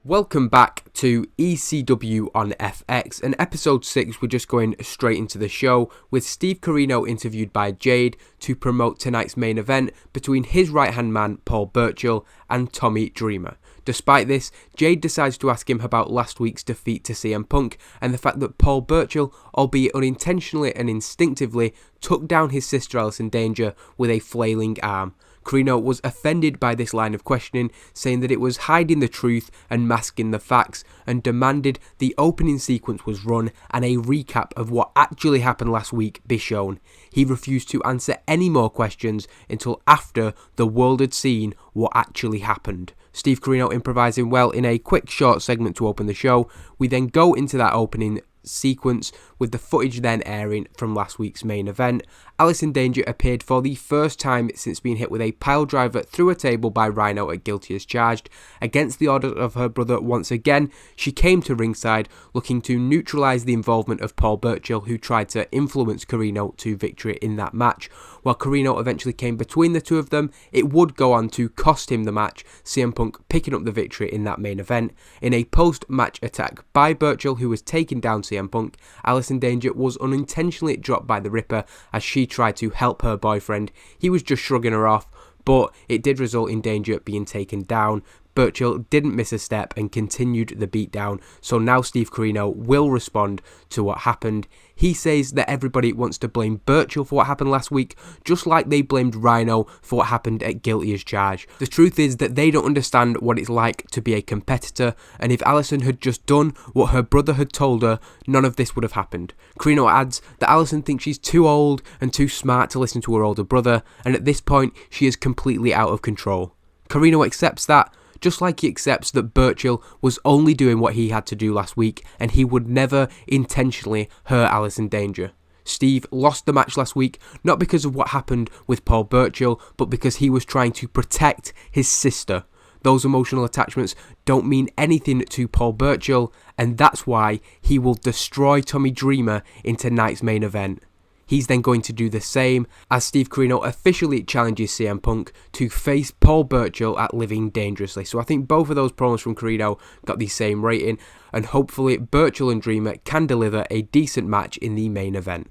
Welcome back to ECW on FX, and episode 6 we're just going straight into the show with Steve Corino interviewed by Jade to promote tonight's main event between his right hand man Paul Burchill and Tommy Dreamer. Despite this, Jade decides to ask him about last week's defeat to CM Punk and the fact that Paul Burchill, albeit unintentionally and instinctively, took down his sister Alisson Danger with a flailing arm. Corino was offended by this line of questioning, saying that it was hiding the truth and masking the facts, and demanded the opening sequence was run and a recap of what actually happened last week be shown. He refused to answer any more questions until after the world had seen what actually happened. Steve Corino improvising well in a quick short segment to open the show. We then go into that opening sequence with the footage then airing from last week's main event. Alisson Danger appeared for the first time since being hit with a piledriver through a table by Rhino at Guilty as Charged. Against the orders of her brother once again, she came to ringside looking to neutralise the involvement of Paul Burchill, who tried to influence Corino to victory in that match. While Corino eventually came between the two of them, it would go on to cost him the match, CM Punk picking up the victory in that main event. In a post-match attack by Burchill, who was taking down CM Punk, Alisson Danger was unintentionally dropped by the Ripper as she tried to help her boyfriend. He was just shrugging her off, but it did result in Danger being taken down. Burchill didn't miss a step and continued the beatdown, so now Steve Corino will respond to what happened. He says that everybody wants to blame Burchill for what happened last week, just like they blamed Rhino for what happened at Guilty as Charged. The truth is that they don't understand what it's like to be a competitor, and if Alisson had just done what her brother had told her, none of this would have happened. Corino adds that Alisson thinks she's too old and too smart to listen to her older brother, and at this point she is completely out of control. Corino accepts that, just like he accepts that Burchill was only doing what he had to do last week and he would never intentionally hurt Alisson Danger. Steve lost the match last week, not because of what happened with Paul Burchill, but because he was trying to protect his sister. Those emotional attachments don't mean anything to Paul Burchill, and that's why he will destroy Tommy Dreamer in tonight's main event. He's then going to do the same as Steve Corino officially challenges CM Punk to face Paul Burchill at Living Dangerously. So I think both of those promos from Corino got the same rating, and hopefully Burchill and Dreamer can deliver a decent match in the main event.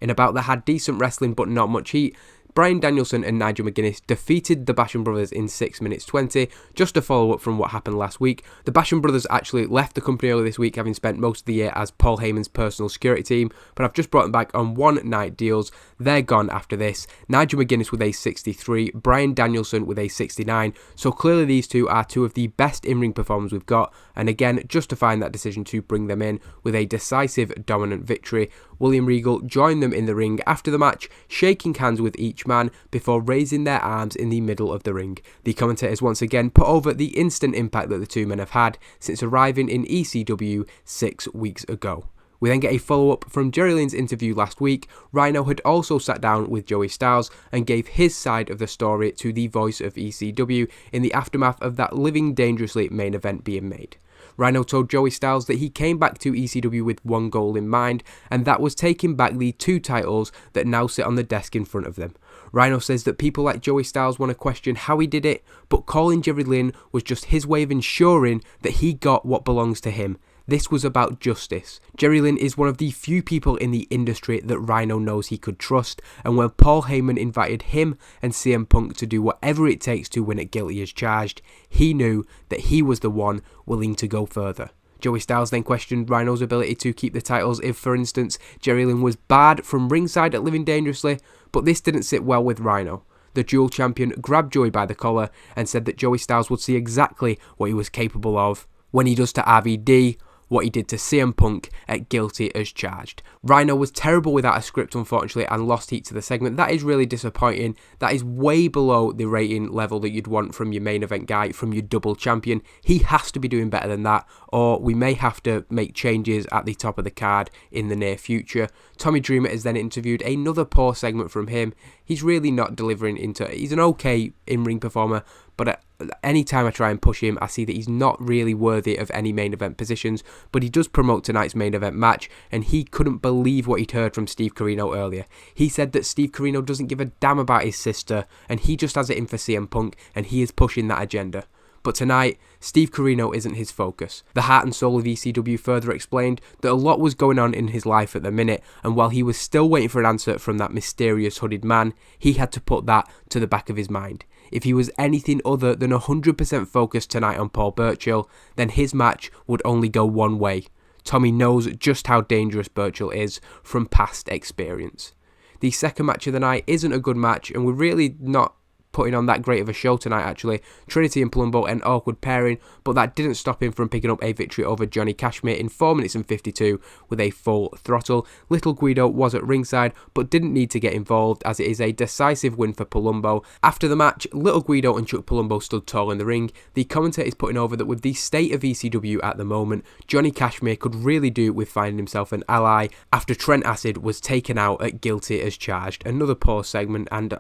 In a bout that had decent wrestling but not much heat, Bryan Danielson and Nigel McGuinness defeated the Basham Brothers in 6 minutes 20, just a follow-up from what happened last week. The Basham Brothers actually left the company earlier this week, having spent most of the year as Paul Heyman's personal security team, but I've just brought them back on one-night deals. They're gone after this. Nigel McGuinness with a 63, Bryan Danielson with a 69, so clearly these two are two of the best in-ring performers we've got, and again, justifying that decision to bring them in with a decisive, dominant victory. William Regal joined them in the ring after the match, shaking hands with each man before raising their arms in the middle of the ring. The commentators once again put over the instant impact that the two men have had since arriving in ECW 6 weeks ago. We then get a follow-up from Jerry Lynn's interview last week. Rhino had also sat down with Joey Styles and gave his side of the story to the voice of ECW in the aftermath of that Living Dangerously main event being made. Rhino told Joey Styles that he came back to ECW with one goal in mind, and that was taking back the 2 titles that now sit on the desk in front of them. Rhino says that people like Joey Styles want to question how he did it, but calling Jerry Lynn was just his way of ensuring that he got what belongs to him. This was about justice. Jerry Lynn is one of the few people in the industry that Rhino knows he could trust, and when Paul Heyman invited him and CM Punk to do whatever it takes to win at Guilty as Charged, he knew that he was the one willing to go further. Joey Styles then questioned Rhino's ability to keep the titles if, for instance, Jerry Lynn was barred from ringside at Living Dangerously, but this didn't sit well with Rhino. The dual champion grabbed Joey by the collar and said that Joey Styles would see exactly what he was capable of when he does to RVD what he did to CM Punk at Guilty as Charged. Rhino was terrible without a script, unfortunately, and lost heat to the segment. That is really disappointing. That is way below the rating level that you'd want from your main event guy, from your double champion. He has to be doing better than that, or we may have to make changes at the top of the card in the near future. Tommy Dreamer is then interviewed, another poor segment from him. He's really not delivering he's an okay in-ring performer, but anytime I try and push him, I see that he's not really worthy of any main event positions, but he does promote tonight's main event match, and he couldn't believe what he'd heard from Steve Corino earlier. He said that Steve Corino doesn't give a damn about his sister, and he just has it in for CM Punk, and he is pushing that agenda. But tonight, Steve Corino isn't his focus. The heart and soul of ECW further explained that a lot was going on in his life at the minute, and while he was still waiting for an answer from that mysterious hooded man, he had to put that to the back of his mind. If he was anything other than 100% focused tonight on Paul Burchill, then his match would only go one way. Tommy knows just how dangerous Burchill is from past experience. The second match of the night isn't a good match, and we're really not putting on that great of a show tonight actually. Trinity and Palumbo, an awkward pairing, but that didn't stop him from picking up a victory over Johnny Cashmere in 4 minutes and 52 with a full throttle. Little Guido was at ringside but didn't need to get involved, as it is a decisive win for Palumbo. After the match, Little Guido and Chuck Palumbo stood tall in the ring. The commentator is putting over that with the state of ECW at the moment, Johnny Cashmere could really do with finding himself an ally after Trent Acid was taken out at guilty as charged. Another poor segment, and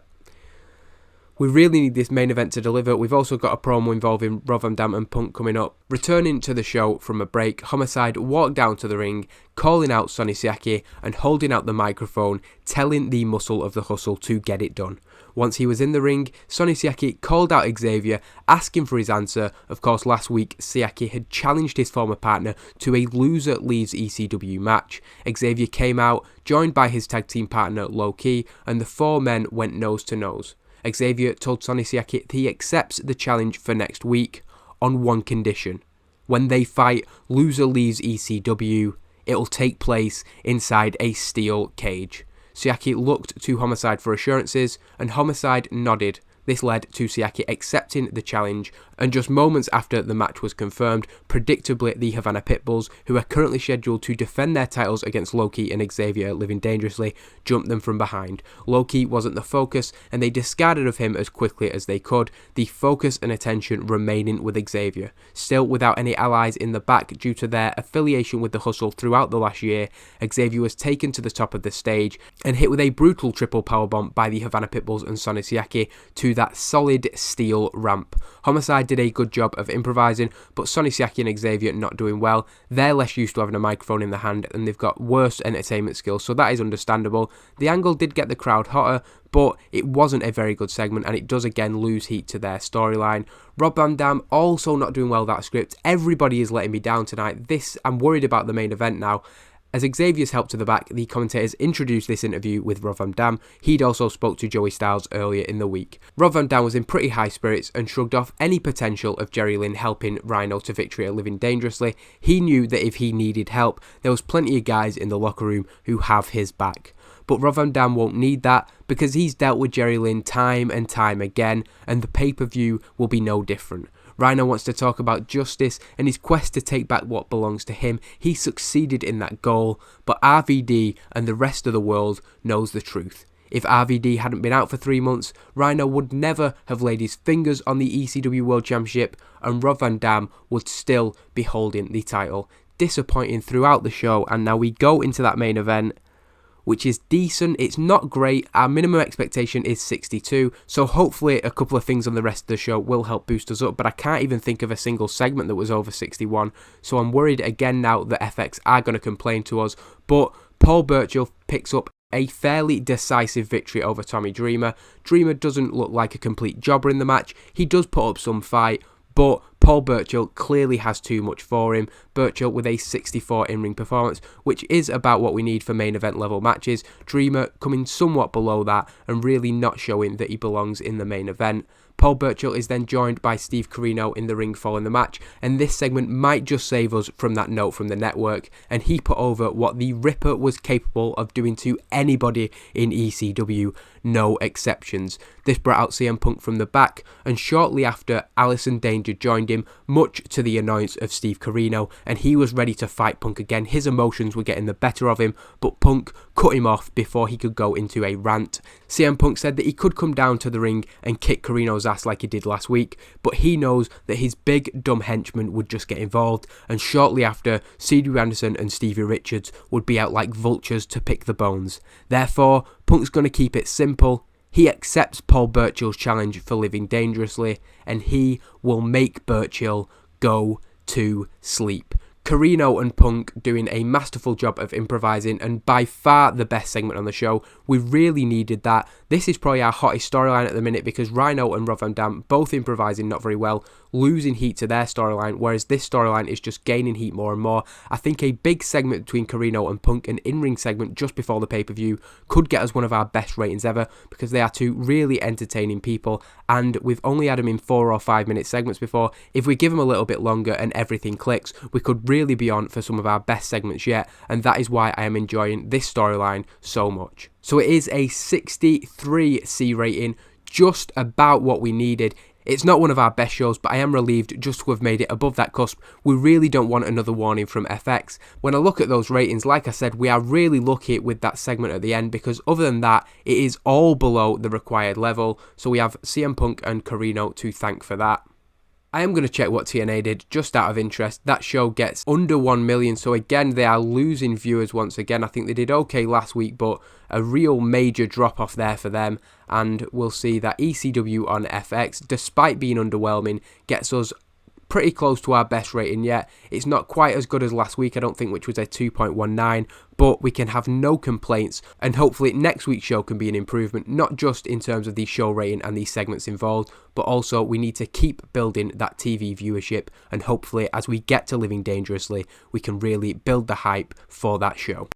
we really need this main event to deliver. We've also got a promo involving Rob Van Dam and Punk coming up. Returning to the show from a break, Homicide walked down to the ring, calling out Sonny Siaki and holding out the microphone, telling the Muscle of the Hustle to get it done. Once he was in the ring, Sonny Siaki called out Xavier, asking for his answer. Of course, last week, Siaki had challenged his former partner to a loser leaves ECW match. Xavier came out, joined by his tag team partner Low Key, and the four men went nose to nose. Xavier told Sonny Siaki that he accepts the challenge for next week on one condition. When they fight loser leaves ECW, it'll take place inside a steel cage. Siaki looked to Homicide for assurances, and Homicide nodded. This led to Siaki accepting the challenge, and just moments after the match was confirmed, predictably the Havana Pitbulls, who are currently scheduled to defend their titles against Loki and Xavier Living Dangerously, jumped them from behind. Loki wasn't the focus, and they discarded of him as quickly as they could, the focus and attention remaining with Xavier. Still without any allies in the back due to their affiliation with the Hustle throughout the last year, Xavier was taken to the top of the stage and hit with a brutal triple powerbomb by the Havana Pitbulls and Sonny Siaki to that solid steel ramp. Homicide did a good job of improvising, but Sonny Siaki and Xavier not doing well. They're less used to having a microphone in the hand, and they've got worse entertainment skills, so that is understandable. The angle did get the crowd hotter, but it wasn't a very good segment, and it does again lose heat to their storyline. Rob Van Dam also not doing well that script. Everybody is letting me down tonight. I'm worried about the main event now. As Xavier's help to the back, the commentators introduced this interview with Rob Van Dam. He'd also spoke to Joey Styles earlier in the week. Rob Van Dam was in pretty high spirits and shrugged off any potential of Jerry Lynn helping Rhino to victory at Living Dangerously. He knew that if he needed help, there was plenty of guys in the locker room who have his back. But Rob Van Dam won't need that, because he's dealt with Jerry Lynn time and time again, and the pay-per-view will be no different. Rhino wants to talk about justice and his quest to take back what belongs to him. He succeeded in that goal, but RVD and the rest of the world knows the truth. If RVD hadn't been out for 3 months, Rhino would never have laid his fingers on the ECW World Championship, and Rob Van Dam would still be holding the title. Disappointing throughout the show, and now we go into that main event, which is decent. It's not great. Our minimum expectation is 62, so hopefully a couple of things on the rest of the show will help boost us up, but I can't even think of a single segment that was over 61, so I'm worried again now that FX are going to complain to us. But Paul Burchill picks up a fairly decisive victory over Tommy Dreamer. Dreamer doesn't look like a complete jobber in the match. He does put up some fight, but Paul Burchill clearly has too much for him. Burchill with a 64 in-ring performance, which is about what we need for main event level matches. Dreamer coming somewhat below that and really not showing that he belongs in the main event. Paul Burchill is then joined by Steve Corino in the ring following the match, and this segment might just save us from that note from the network, and he put over what the Ripper was capable of doing to anybody in ECW, no exceptions. This brought out CM Punk from the back, and shortly after, Alisson Danger joined him, much to the annoyance of Steve Corino, and he was ready to fight Punk again. His emotions were getting the better of him, but Punk cut him off before he could go into a rant. CM Punk said that he could come down to the ring and kick Corino's ass like he did last week, but he knows that his big dumb henchman would just get involved, and shortly after, C.W. Anderson and Stevie Richards would be out like vultures to pick the bones. Therefore, Punk's going to keep it simple. He accepts Paul Burchill's challenge for Living Dangerously, and he will make Burchill go to sleep. Corino and Punk doing a masterful job of improvising, and by far the best segment on the show. We really needed that. This is probably our hottest storyline at the minute, because Rhino and Rob Van Dam both improvising not very well. losing heat to their storyline, whereas this storyline is just gaining heat more and more. I think a big segment between Corino and Punk, an in-ring segment just before the pay-per-view, could get us one of our best ratings ever, because they are two really entertaining people, and we've only had them in 4 or 5 minute segments before. If we give them a little bit longer and everything clicks, we could really be on for some of our best segments yet, and that is why I am enjoying this storyline so much. So it is a 63C rating, just about what we needed. It's not one of our best shows, but I am relieved just to have made it above that cusp. We really don't want another warning from FX. When I look at those ratings, like I said, we are really lucky with that segment at the end, because other than that, it is all below the required level. So we have CM Punk and Corino to thank for that. I am going to check what TNA did just out of interest. That show gets under 1 million, so again, they are losing viewers once again. I think they did okay last week, but a real major drop off there for them. And we'll see that ECW on FX, despite being underwhelming, gets us pretty close to our best rating yet. It's not quite as good as last week, I don't think, which was a 2.19, but we can have no complaints, and hopefully next week's show can be an improvement, not just in terms of the show rating and these segments involved, but also we need to keep building that TV viewership, and hopefully as we get to Living Dangerously, we can really build the hype for that show.